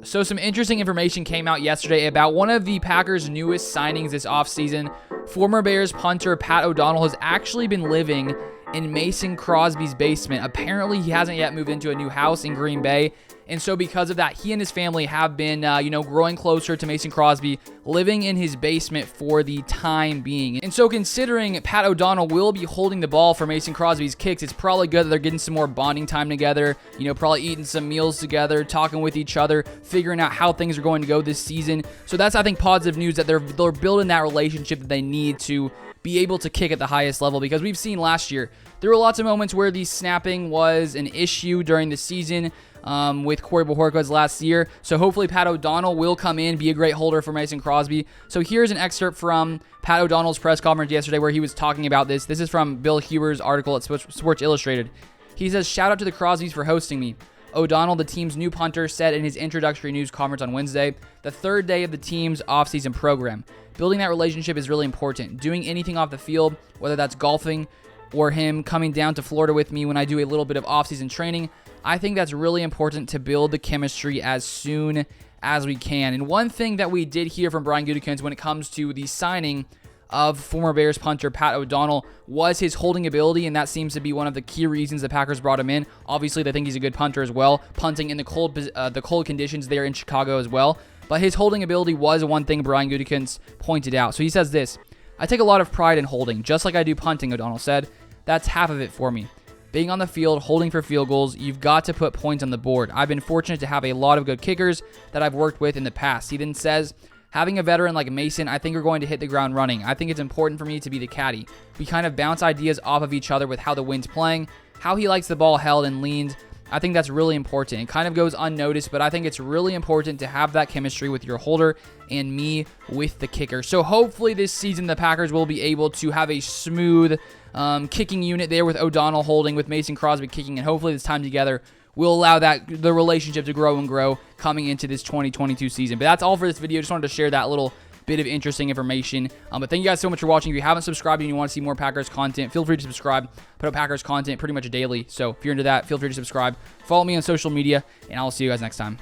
So some interesting information came out yesterday about one of the Packers' newest signings this offseason. Former Bears punter Pat O'Donnell has actually been living in Mason Crosby's basement. Apparently, he hasn't yet moved into a new house in Green Bay. And so because of that, he and his family have been, growing closer to Mason Crosby, living in his basement for the time being. And so considering Pat O'Donnell will be holding the ball for Mason Crosby's kicks, it's probably good that they're getting some more bonding time together, probably eating some meals together, talking with each other, figuring out how things are going to go this season. So that's, I think, positive news that they're building that relationship that they need to be able to kick at the highest level, because we've seen last year, there were lots of moments where the snapping was an issue during the season with Corey Bojorquez last year. So hopefully Pat O'Donnell will come in, be a great holder for Mason Crosby. So here's an excerpt from Pat O'Donnell's press conference yesterday where he was talking about this. This is from Bill Huber's article at Sports Illustrated. He says, "Shout out to the Crosbys for hosting me." O'Donnell, the team's new punter, said in his introductory news conference on Wednesday, the third day of the team's offseason program. Building that relationship is really important. Doing anything off the field, whether that's golfing or him coming down to Florida with me when I do a little bit of offseason training, I think that's really important to build the chemistry as soon as we can. And one thing that we did hear from Brian Gutekunst when it comes to the signing of former Bears punter Pat O'Donnell was his holding ability, and that seems to be one of the key reasons the Packers brought him in. Obviously, they think he's a good punter as well, punting in the cold conditions there in Chicago as well. But his holding ability was one thing Brian Gutekunst pointed out. So he says this, "I take a lot of pride in holding, just like I do punting," O'Donnell said. "That's half of it for me. Being on the field, holding for field goals, you've got to put points on the board. I've been fortunate to have a lot of good kickers that I've worked with in the past." He then says, "Having a veteran like Mason, I think we're going to hit the ground running. I think it's important for me to be the caddy. We kind of bounce ideas off of each other with how the wind's playing, how he likes the ball held and leaned. I think that's really important. It kind of goes unnoticed, but I think it's really important to have that chemistry with your holder and me with the kicker." So hopefully this season the Packers will be able to have a smooth kicking unit there with O'Donnell holding, with Mason Crosby kicking, and hopefully this time together will allow the relationship to grow and grow coming into this 2022 season. But that's all for this video. Just wanted to share that little bit of interesting information. But thank you guys so much for watching. If you haven't subscribed and you want to see more Packers content, feel free to subscribe. Put up Packers content pretty much daily. So if you're into that, feel free to subscribe. Follow me on social media, and I'll see you guys next time.